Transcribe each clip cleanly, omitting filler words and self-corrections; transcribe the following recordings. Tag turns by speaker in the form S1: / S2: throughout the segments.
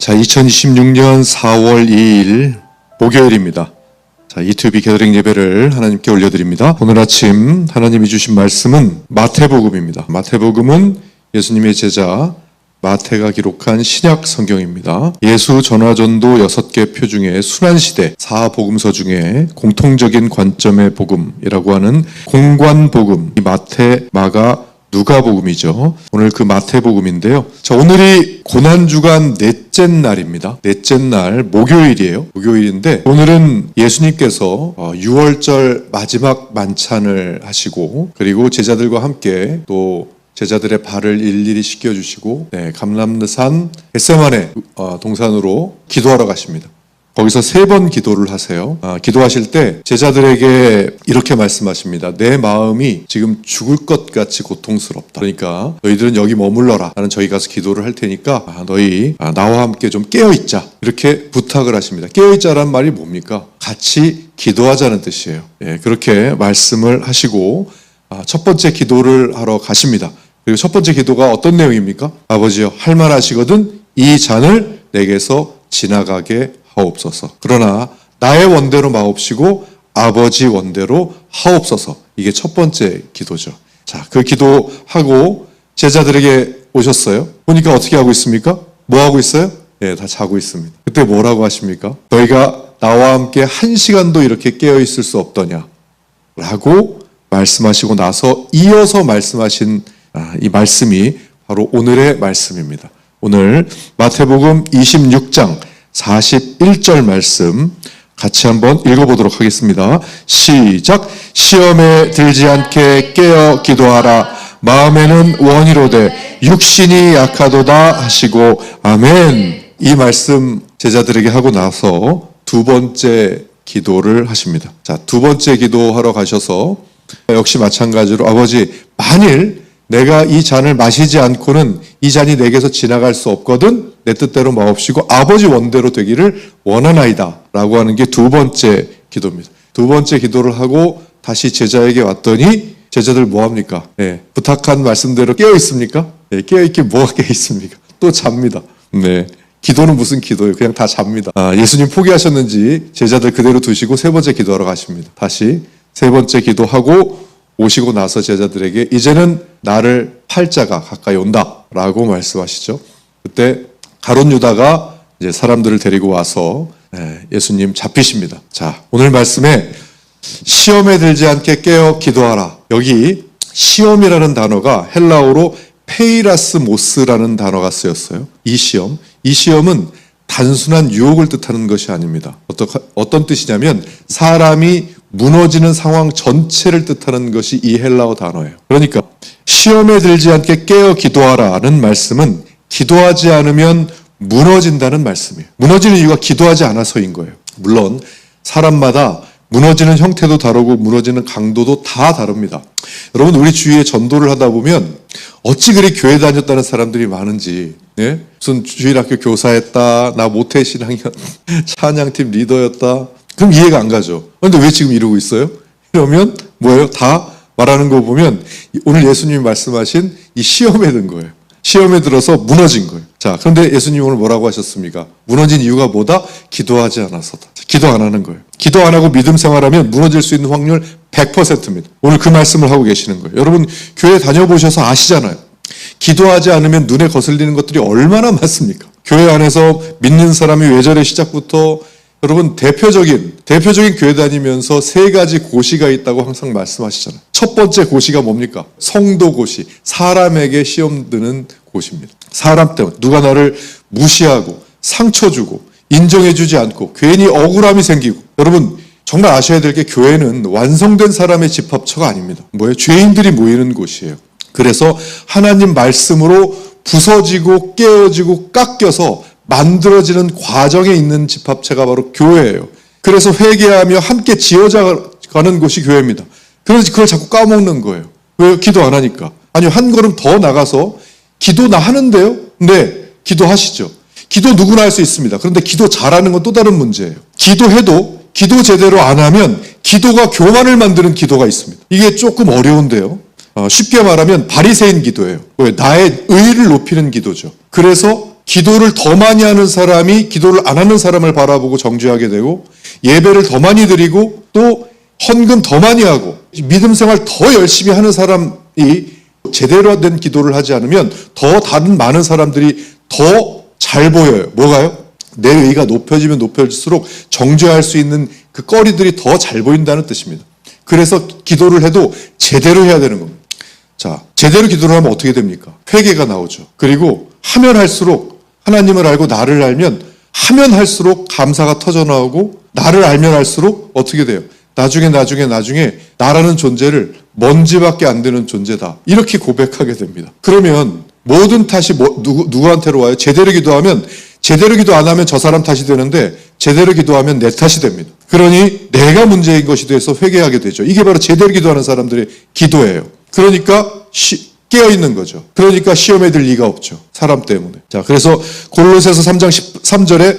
S1: 자, 2026년 4월 2일 목요일입니다. 자, E2B 게더링 예배를 하나님께 올려드립니다. 오늘 아침 하나님이 주신 말씀은 마태복음입니다. 마태복음은 예수님의 제자 마태가 기록한 신약 성경입니다. 예수 전화전도 6개 표 중에 순환시대 4복음서 중에 공통적인 관점의 복음이라고 하는 공관복음, 마태, 마가, 누가복음이죠. 오늘 그 마태복음인데요. 자, 오늘이 고난주간 넷째 날입니다. 넷째 날 목요일이에요. 목요일인데 오늘은 예수님께서 6월절 마지막 만찬을 하시고 그리고 제자들과 함께 또 제자들의 발을 일일이 씻겨주시고 감람산 겟세마네 동산으로 기도하러 가십니다. 거기서 3번 기도를 하세요. 기도하실 때 제자들에게 이렇게 말씀하십니다. 내 마음이 지금 죽을 것 같이 고통스럽다. 그러니까 너희들은 여기 머물러라. 나는 저기 가서 기도를 할 테니까 너희 나와 함께 좀 깨어있자. 이렇게 부탁을 하십니다. 깨어있자라는 말이 뭡니까? 같이 기도하자는 뜻이에요. 그렇게 말씀을 하시고 첫 번째 기도를 하러 가십니다. 그리고 첫 번째 기도가 어떤 내용입니까? 아버지여, 할 만하시거든 이 잔을 내게서 지나가게 하옵소서. 그러나 나의 원대로 마옵시고 아버지 원대로 하옵소서. 이게 첫 번째 기도죠. 자, 그 기도하고 제자들에게 오셨어요. 보니까 어떻게 하고 있습니까? 뭐 하고 있어요? 다 자고 있습니다. 그때 뭐라고 하십니까? 너희가 나와 함께 1시간도 이렇게 깨어 있을 수 없더냐? 라고 말씀하시고 나서 이어서 말씀하신 이 말씀이 바로 오늘의 말씀입니다. 오늘 마태복음 26장 41절 말씀 같이 한번 읽어보도록 하겠습니다. 시작. 시험에 들지 않게 깨어 기도하라. 마음에는 원이로되 육신이 약하도다 하시고 아멘. 이 말씀 제자들에게 하고 나서 두 번째 기도를 하십니다. 자, 두 번째 기도하러 가셔서 역시 마찬가지로 아버지, 만일 내가 이 잔을 마시지 않고는 이 잔이 내게서 지나갈 수 없거든 내 뜻대로 마옵시고 아버지 원대로 되기를 원하나이다 라고 하는 게 두 번째 기도입니다. 두 번째 기도를 하고 다시 제자에게 왔더니 제자들 뭐합니까? 부탁한 말씀대로 깨어 있습니까? 깨어있긴 뭐가 깨어 있습니까? 또 잡니다. 기도는 무슨 기도예요? 그냥 다 잡니다. 예수님 포기하셨는지 제자들 그대로 두시고 세 번째 기도하러 가십니다. 다시 세 번째 기도하고 오시고 나서 제자들에게 이제는 나를 팔 자가 가까이 온다 라고 말씀하시죠. 그때 가룟 유다가 이제 사람들을 데리고 와서 예수님 잡히십니다. 자, 오늘 말씀에 시험에 들지 않게 깨어 기도하라. 여기 시험이라는 단어가 헬라어로 페이라스모스라는 단어가 쓰였어요. 이 시험은 단순한 유혹을 뜻하는 것이 아닙니다. 어떤 뜻이냐면 사람이 무너지는 상황 전체를 뜻하는 것이 이 헬라어 단어예요. 그러니까 시험에 들지 않게 깨어 기도하라는 말씀은 기도하지 않으면 무너진다는 말씀이에요. 무너지는 이유가 기도하지 않아서인 거예요. 물론 사람마다 무너지는 형태도 다르고 무너지는 강도도 다 다릅니다. 여러분, 우리 주위에 전도를 하다 보면 어찌 그리 교회 다녔다는 사람들이 많은지, 무슨 주일학교 교사했다, 나 모태신앙이었, 찬양팀 리더였다, 그럼 이해가 안 가죠. 그런데 왜 지금 이러고 있어요? 이러면 뭐예요? 다 말하는 거 보면 오늘 예수님이 말씀하신 이 시험에 든 거예요. 시험에 들어서 무너진 거예요. 자, 그런데 예수님 오늘 뭐라고 하셨습니까? 무너진 이유가 뭐다? 기도하지 않아서다. 기도 안 하는 거예요. 기도 안 하고 믿음 생활하면 무너질 수 있는 확률 100%입니다. 오늘 그 말씀을 하고 계시는 거예요. 여러분, 교회 다녀보셔서 아시잖아요. 기도하지 않으면 눈에 거슬리는 것들이 얼마나 많습니까? 교회 안에서 믿는 사람이 외절의 시작부터 여러분, 대표적인 교회 다니면서 3가지 고시가 있다고 항상 말씀하시잖아요. 첫 번째 고시가 뭡니까? 성도 고시. 사람에게 시험 드는 고시입니다. 사람 때문에 누가 나를 무시하고 상처 주고 인정해주지 않고 괜히 억울함이 생기고. 여러분, 정말 아셔야 될 게 교회는 완성된 사람의 집합처가 아닙니다. 뭐예요? 죄인들이 모이는 곳이에요. 그래서 하나님 말씀으로 부서지고 깨어지고 깎여서 만들어지는 과정에 있는 집합체가 바로 교회예요. 그래서 회개하며 함께 지어가는 곳이 교회입니다. 그래서 그걸 자꾸 까먹는 거예요. 왜요? 기도 안 하니까. 아니요, 한 걸음 더 나가서 기도 나 하는데요? 네, 기도하시죠. 기도 누구나 할 수 있습니다. 그런데 기도 잘하는 건 또 다른 문제예요. 기도해도 기도 제대로 안 하면 기도가 교만을 만드는 기도가 있습니다. 이게 조금 어려운데요. 쉽게 말하면 바리새인 기도예요. 왜? 나의 의의를 높이는 기도죠. 그래서 기도를 더 많이 하는 사람이 기도를 안 하는 사람을 바라보고 정죄하게 되고, 예배를 더 많이 드리고 또 헌금 더 많이 하고 믿음 생활 더 열심히 하는 사람이 제대로 된 기도를 하지 않으면 더 다른 많은 사람들이 더 잘 보여요. 뭐가요? 내 의가 높여지면 높여질수록 정죄할 수 있는 그 거리들이 더 잘 보인다는 뜻입니다. 그래서 기도를 해도 제대로 해야 되는 겁니다. 자, 제대로 기도를 하면 어떻게 됩니까? 회개가 나오죠. 그리고 하면 할수록, 하나님을 알고 나를 알면 하면 할수록 감사가 터져나오고, 나를 알면 알수록 어떻게 돼요? 나중에 나라는 존재를 먼지밖에 안 되는 존재다, 이렇게 고백하게 됩니다. 그러면 모든 탓이 누구한테로 와요? 제대로 기도하면, 제대로 기도 안 하면 저 사람 탓이 되는데 제대로 기도하면 내 탓이 됩니다. 그러니 내가 문제인 것이 돼서 회개하게 되죠. 이게 바로 제대로 기도하는 사람들의 기도예요. 그러니까 깨어있는 거죠. 그러니까 시험에 들 리가 없죠. 사람 때문에. 자, 그래서 골로새서 3장 13절에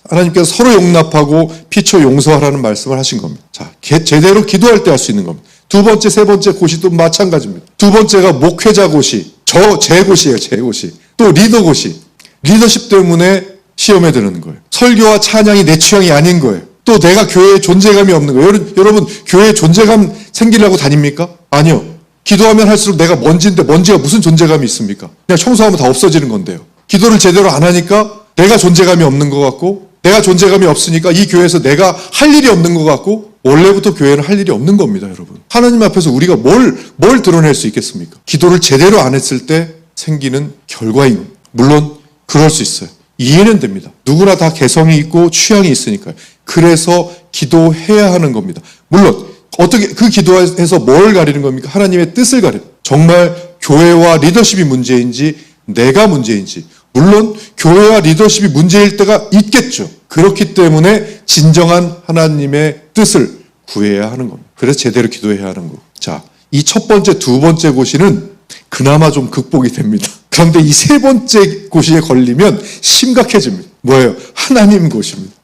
S1: 하나님께서 서로 용납하고 피초 용서하라는 말씀을 하신 겁니다. 자, 제대로 기도할 때 할 수 있는 겁니다. 두 번째, 세 번째 고시도 마찬가지입니다. 두 번째가 목회자 고시, 제 고시예요, 제 고시. 또 리더 고시. 리더십 때문에 시험에 드는 거예요. 설교와 찬양이 내 취향이 아닌 거예요. 또 내가 교회에 존재감이 없는 거예요. 여러분, 교회에 존재감 생기려고 다닙니까? 아니요. 기도하면 할수록 내가 먼지인데 먼지가 무슨 존재감이 있습니까? 그냥 청소하면 다 없어지는 건데요. 기도를 제대로 안 하니까 내가 존재감이 없는 것 같고, 내가 존재감이 없으니까 이 교회에서 내가 할 일이 없는 것 같고, 원래부터 교회는 할 일이 없는 겁니다, 여러분. 하나님 앞에서 우리가 뭘 드러낼 수 있겠습니까? 기도를 제대로 안 했을 때 생기는 결과인 겁니다. 물론 그럴 수 있어요. 이해는 됩니다. 누구나 다 개성이 있고 취향이 있으니까요. 그래서 기도해야 하는 겁니다. 물론 어떻게 그 기도해서 뭘 가리는 겁니까? 하나님의 뜻을 가리는, 정말 교회와 리더십이 문제인지 내가 문제인지. 물론 교회와 리더십이 문제일 때가 있겠죠. 그렇기 때문에 진정한 하나님의 뜻을 구해야 하는 겁니다. 그래서 제대로 기도해야 하는 거고. 자, 이 첫 번째, 두 번째 고시는 그나마 좀 극복이 됩니다. 그런데 이 세 번째 고시에 걸리면 심각해집니다. 뭐예요? 하나님 고시입니다.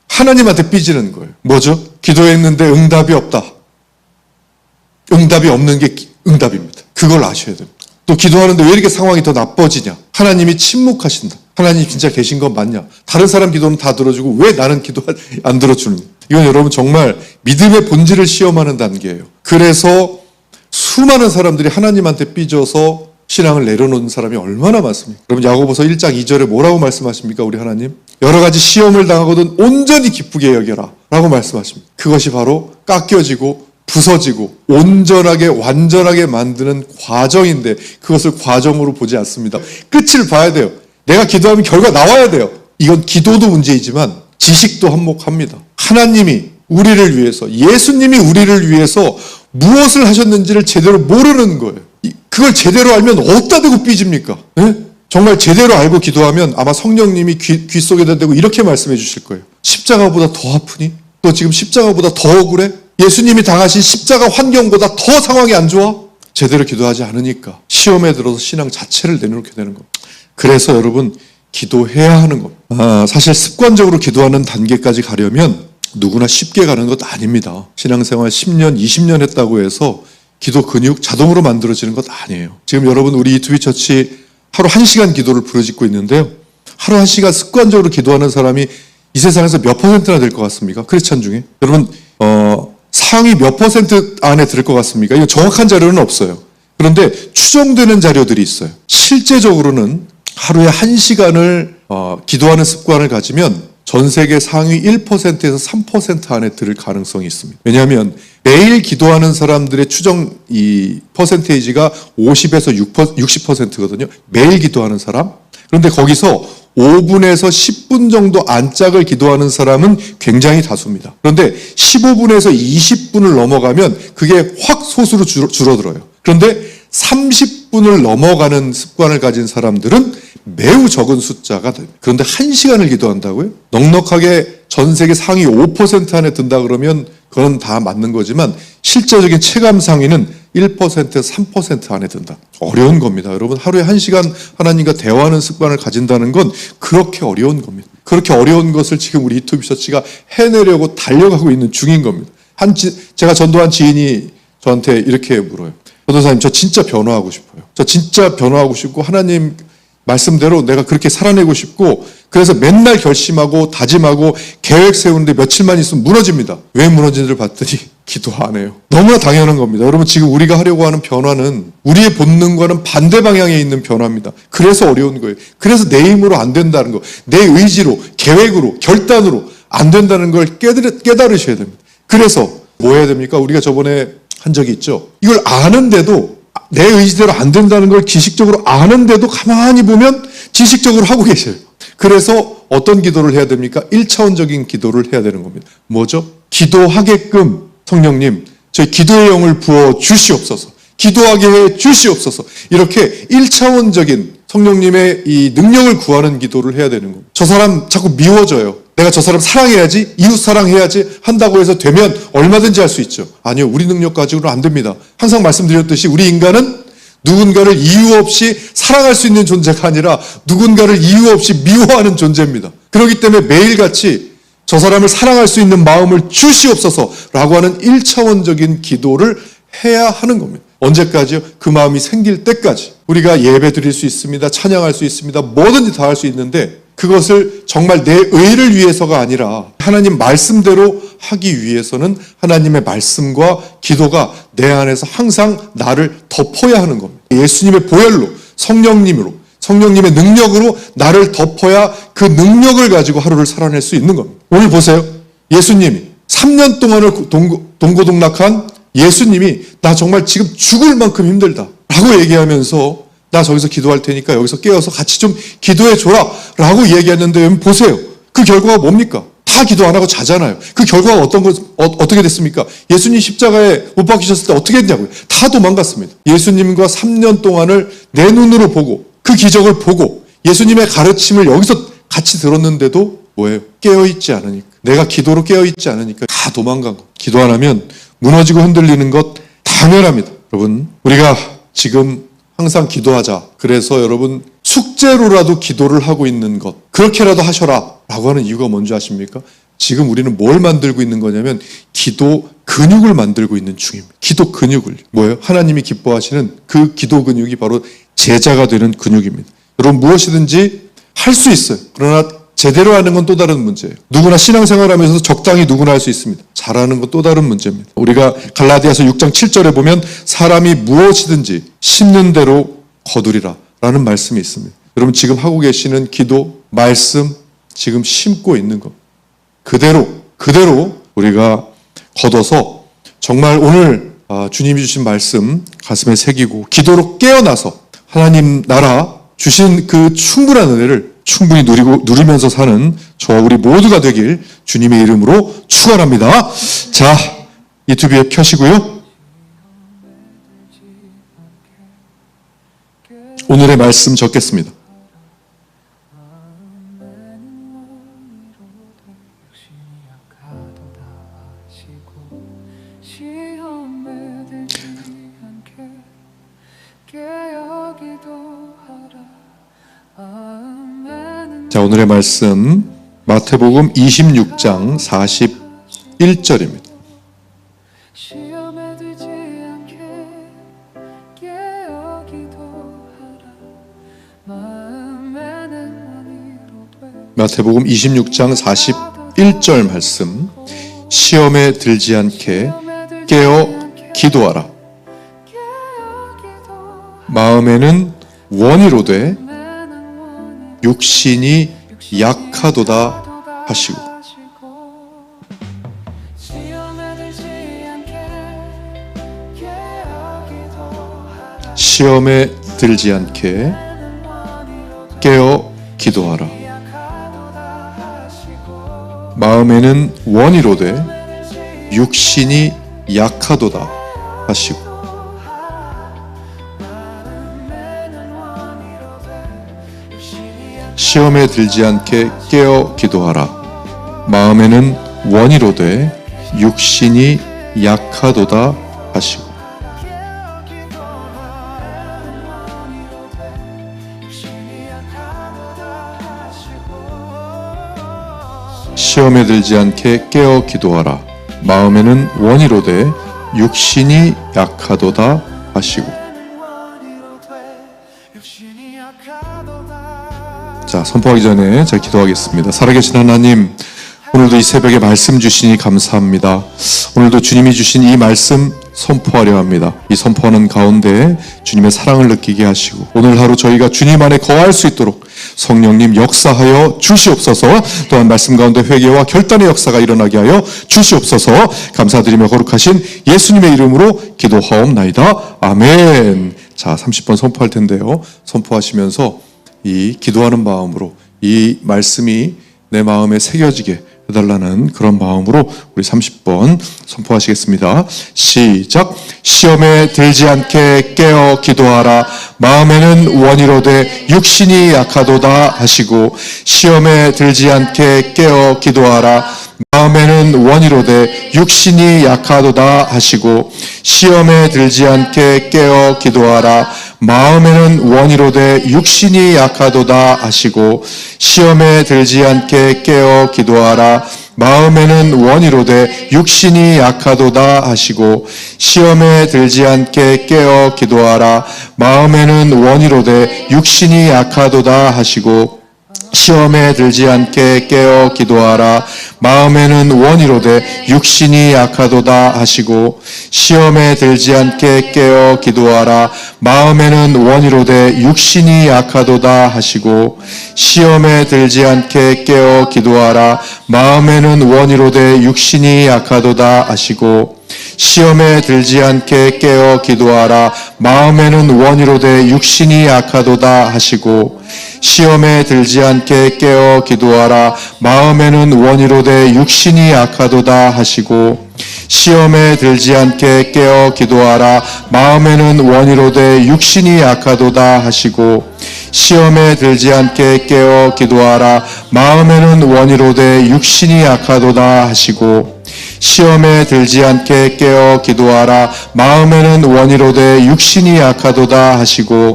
S1: 하나님한테 삐지는 거예요. 뭐죠? 기도했는데 응답이 없다. 응답이 없는 게 응답입니다. 그걸 아셔야 됩니다. 또 기도하는데 왜 이렇게 상황이 더 나빠지냐? 하나님이 침묵하신다. 하나님 진짜 계신 건 맞냐? 다른 사람 기도는 다 들어주고 왜 나는 기도 안 들어주느냐? 이건 여러분 정말 믿음의 본질을 시험하는 단계예요. 그래서 수많은 사람들이 하나님한테 삐져서 신앙을 내려놓는 사람이 얼마나 많습니까? 여러분 야고보서 1장 2절에 뭐라고 말씀하십니까? 우리 하나님? 여러 가지 시험을 당하거든 온전히 기쁘게 여겨라 라고 말씀하십니다. 그것이 바로 깎여지고 부서지고 온전하게 완전하게 만드는 과정인데, 그것을 과정으로 보지 않습니다. 끝을 봐야 돼요. 내가 기도하면 결과 나와야 돼요. 이건 기도도 문제이지만 지식도 한몫합니다. 하나님이 우리를 위해서, 예수님이 우리를 위해서 무엇을 하셨는지를 제대로 모르는 거예요. 그걸 제대로 알면 어디다 대고 삐집니까? 네? 정말 제대로 알고 기도하면 아마 성령님이 귀 속에다 대고 이렇게 말씀해 주실 거예요. 십자가보다 더 아프니? 너 지금 십자가보다 더 억울해? 예수님이 당하신 십자가 환경보다 더 상황이 안 좋아? 제대로 기도하지 않으니까 시험에 들어서 신앙 자체를 내놓게 되는 겁니다. 그래서 여러분 기도해야 하는 겁니다. 사실 습관적으로 기도하는 단계까지 가려면 누구나 쉽게 가는 것 아닙니다. 신앙생활 10년, 20년 했다고 해서 기도 근육 자동으로 만들어지는 것 아니에요. 지금 여러분 우리 이투비 처치 하루 1시간 기도를 부르짖고 있는데요. 하루 1시간 습관적으로 기도하는 사람이 이 세상에서 몇 퍼센트나 될 것 같습니까? 크리스찬 중에. 여러분 상위 몇 퍼센트 안에 들 것 같습니까? 이거 정확한 자료는 없어요. 그런데 추정되는 자료들이 있어요. 실제적으로는 하루에 1시간을 기도하는 습관을 가지면 전 세계 상위 1%에서 3% 안에 들 가능성이 있습니다. 왜냐하면 매일 기도하는 사람들의 추정 이 퍼센테이지가 50에서 60%거든요. 매일 기도하는 사람. 그런데 거기서 5분에서 10분 정도 안짝을 기도하는 사람은 굉장히 다수입니다. 그런데 15분에서 20분을 넘어가면 그게 확 소수로 줄어들어요. 그런데 30분을 넘어가는 습관을 가진 사람들은 매우 적은 숫자가 됩니다. 그런데 1시간을 기도한다고요? 넉넉하게 전 세계 상위 5% 안에 든다 그러면 그건 다 맞는 거지만 실제적인 체감 상위는 1%에서 3% 안에 든다. 어려운 겁니다. 여러분 하루에 1시간 하나님과 대화하는 습관을 가진다는 건 그렇게 어려운 겁니다. 그렇게 어려운 것을 지금 우리 이투비 처치가 해내려고 달려가고 있는 중인 겁니다. 제가 전도한 지인이 저한테 이렇게 물어요. 전도사님 저 진짜 변화하고 싶어요. 저 진짜 변화하고 싶고 하나님 말씀대로 내가 그렇게 살아내고 싶고 그래서 맨날 결심하고 다짐하고 계획 세우는데 며칠만 있으면 무너집니다. 왜 무너지는지를 봤더니 기도 안 해요. 너무나 당연한 겁니다. 여러분 지금 우리가 하려고 하는 변화는 우리의 본능과는 반대 방향에 있는 변화입니다. 그래서 어려운 거예요. 그래서 내 힘으로 안 된다는 거, 내 의지로, 계획으로, 결단으로 안 된다는 걸 깨달으셔야 됩니다. 그래서 뭐 해야 됩니까? 우리가 저번에 한 적이 있죠. 이걸 아는데도 내 의지대로 안 된다는 걸 지식적으로 아는데도 가만히 보면 지식적으로 하고 계셔요. 그래서 어떤 기도를 해야 됩니까? 1차원적인 기도를 해야 되는 겁니다. 뭐죠? 기도하게끔 성령님 저희 기도의 영을 부어 주시옵소서. 기도하게 해 주시옵소서. 이렇게 1차원적인 성령님의 이 능력을 구하는 기도를 해야 되는 겁니다. 저 사람 자꾸 미워져요. 내가 저 사람 사랑해야지, 이웃 사랑해야지 한다고 해서 되면 얼마든지 할 수 있죠. 아니요, 우리 능력 가지고는 안 됩니다. 항상 말씀드렸듯이 우리 인간은 누군가를 이유 없이 사랑할 수 있는 존재가 아니라 누군가를 이유 없이 미워하는 존재입니다. 그렇기 때문에 매일같이 저 사람을 사랑할 수 있는 마음을 주시옵소서라고 하는 1차원적인 기도를 해야 하는 겁니다. 언제까지요? 그 마음이 생길 때까지. 우리가 예배 드릴 수 있습니다. 찬양할 수 있습니다. 뭐든지 다 할 수 있는데 그것을 정말 내 의를 위해서가 아니라 하나님 말씀대로 하기 위해서는 하나님의 말씀과 기도가 내 안에서 항상 나를 덮어야 하는 겁니다. 예수님의 보혈로, 성령님의 능력으로 나를 덮어야 그 능력을 가지고 하루를 살아낼 수 있는 겁니다. 오늘 보세요. 예수님이 3년 동안을 동고동락한 예수님이 나 정말 지금 죽을 만큼 힘들다 라고 얘기하면서 나 저기서 기도할 테니까 여기서 깨어서 같이 좀 기도해 줘라 라고 얘기했는데 여러분 보세요. 그 결과가 뭡니까? 다 기도 안 하고 자잖아요. 그 결과가 어떻게 됐습니까? 예수님 십자가에 못 박히셨을 때 어떻게 했냐고요? 다 도망갔습니다. 예수님과 3년 동안을 내 눈으로 보고 그 기적을 보고 예수님의 가르침을 여기서 같이 들었는데도 뭐예요? 깨어있지 않으니까. 내가 기도로 깨어있지 않으니까 다 도망간 거. 기도 안 하면 무너지고 흔들리는 것 당연합니다. 여러분 우리가 지금 항상 기도하자. 그래서 여러분 숙제로라도 기도를 하고 있는 것. 그렇게라도 하셔라 라고 하는 이유가 뭔지 아십니까? 지금 우리는 뭘 만들고 있는 거냐면 기도 근육을 만들고 있는 중입니다. 기도 근육을. 뭐예요? 하나님이 기뻐하시는 그 기도 근육이 바로 제자가 되는 근육입니다. 여러분 무엇이든지 할 수 있어요. 그러나 제대로 하는 건 또 다른 문제예요. 누구나 신앙생활하면서 적당히 누구나 할 수 있습니다. 잘하는 건 또 다른 문제입니다. 우리가 갈라디아서 6장 7절에 보면 사람이 무엇이든지 심는 대로 거두리라 라는 말씀이 있습니다. 여러분 지금 하고 계시는 기도, 말씀 지금 심고 있는 것 그대로 우리가 걷어서 정말 오늘 주님이 주신 말씀 가슴에 새기고 기도로 깨어나서 하나님 나라 주신 그 충분한 은혜를 충분히 누리면서 사는 저와 우리 모두가 되길 주님의 이름으로 축원합니다. 자, 유튜브에 켜시고요. 오늘의 말씀 적겠습니다. 자, 오늘의 말씀 마태복음 26장 41절입니다. 마태복음 26장 41절 말씀. 시험에 들지 않게 깨어 기도하라. 마음에는 원이로되 육신이 약하도다 하시고. 시험에 들지 않게 깨어 기도하라. 마음에는 원이로되 육신이 약하도다 하시고. 시험에 들지 않게 깨어 기도하라. 마음에는 원이로되 육신이 약하도다 하시고. 시험에 들지 않게 깨어 기도하라. 마음에는 원이로되 육신이 약하도다 하시고. 선포하기 전에 제가 기도하겠습니다. 살아계신 하나님, 오늘도 이 새벽에 말씀 주시니 감사합니다. 오늘도 주님이 주신 이 말씀 선포하려 합니다. 이 선포하는 가운데 주님의 사랑을 느끼게 하시고 오늘 하루 저희가 주님 안에 거할 수 있도록 성령님 역사하여 주시옵소서. 또한 말씀 가운데 회개와 결단의 역사가 일어나게 하여 주시옵소서. 감사드리며 거룩하신 예수님의 이름으로 기도하옵나이다. 아멘. 자, 30번 선포할 텐데요. 선포하시면서 이 기도하는 마음으로 이 말씀이 내 마음에 새겨지게 해달라는 그런 마음으로 우리 30번 선포하시겠습니다. 시작. 시험에 들지 않게 깨어 기도하라. 마음에는 원이로되 육신이 약하도다 하시고, 시험에 들지 않게 깨어 기도하라. 마음에는 원이로되 육신이 약하도다 하시고, 시험에 들지 않게 깨어 기도하라. 마음에는 원이로되 육신이 약하도다 하시고, 시험에 들지 않게 깨어 기도하라. 마음에는 원이로되 육신이 약하도다 하시고, 시험에 들지 않게 깨어 기도하라. 마음에는 원이로되 육신이 약하도다 하시고, 시험에 들지 않게 깨어 기도하라. 마음에는 원이로되 육신이 약하도다 하시고, 시험에 들지 않게 깨어 기도하라. 마음에는 원이로되 육신이 약하도다 하시고, 시험에 들지 않게 깨어 기도하라. 마음에는 원이로되 육신이 약하도다 하시고, 시험에 들지 않게 깨어 기도하라. 마음에는 원이로되 육신이 약하도다 하시고, 시험에 들지 않게 깨어 기도하라. 마음에는 원이로되 육신이 약하도다 하시고, 시험에 들지 않게 깨어 기도하라. 마음에는 원이로되 육신이 약하도다 하시고, 시험에 들지 않게 깨어 기도하라. 마음에는 원이로되 육신이 약하도다 하시고, 시험에 들지 않게 깨어 기도하라. 마음에는 원이로되 육신이 약하도다 하시고,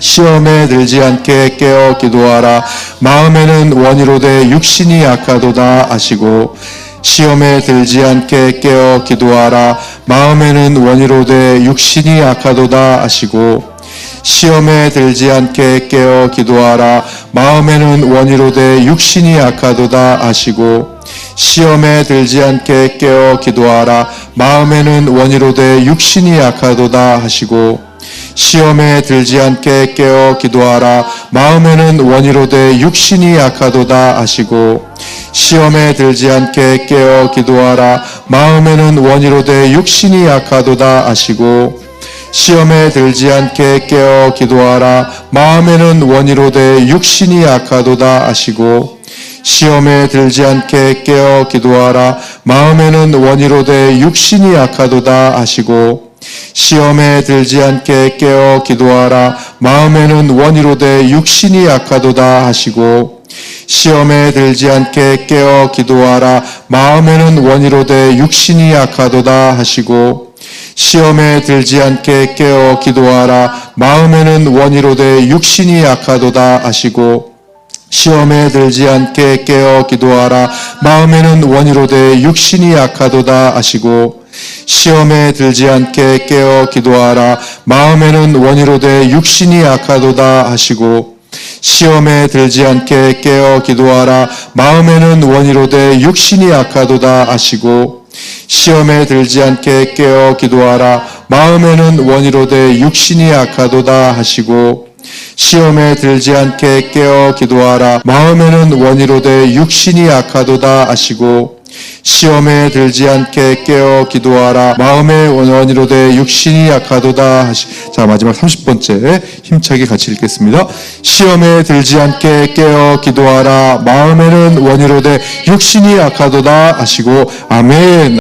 S1: 시험에 들지 않게 깨어 기도하라. 마음에는 원이로되 육신이 약하도다 하시고, 시험에 들지 않게 깨어 기도하라. 마음에는 원이로되 육신이 약하도다 하시고, 시험에 들지 않게 깨어 기도하라. 마음에는 원이로되 육신이 약하도다 하시고, 시험에 들지 않게 깨어 기도하라. 마음에는 원이로되 육신이 약하도다 하시고, 시험에 들지 않게 깨어 기도하라. 마음에는 원이로되 육신이 약하도다 하시고, 시험에 들지 않게 깨어 기도하라. 마음에는 원이로되 육신이 약하도다 하시고, 시험에 들지 않게 깨어 기도하라. 마음에는 원이로되 육신이 약하도다 하시고, 시험에 들지 않게 깨어 기도하라. 마음에는 원이로되 육신이 약하도다 하시고, 시험에 들지 않게 깨어 기도하라. 마음에는 원이로되 육신이 약하도다 하시고, 시험에 들지 않게 깨어 기도하라. 마음에는 원이로되 육신이 약하도다 하시고, 시험에 들지 않게 깨어 기도하라. 마음에는 원이로되 육신이 약하도다 하시고, 시험에 들지 않게 깨어 기도하라. 마음에는 원이로되 육신이 약하도다 하시고, 시험에 들지 않게 깨어 기도하라. 마음에는 원이로되 육신이 약하도다 하시고, 시험에 들지 않게 깨어 기도하라. 마음에는 원이로되 육신이 약하도다 하시고, 시험에 들지 않게 깨어 기도하라. 마음에는 원이로되 육신이 약하도다 하시고, 시험에 들지 않게 깨어 기도하라. 마음에는 원이로되 육신이 약하도다 하시고, 시험에 들지 않게 깨어 기도하라. 마음의 원이로되 육신이 약하도다 하시고. 자, 마지막 30번째 힘차게 같이 읽겠습니다. 시험에 들지 않게 깨어 기도하라. 마음에는 원이로되 육신이 약하도다 하시고. 아멘.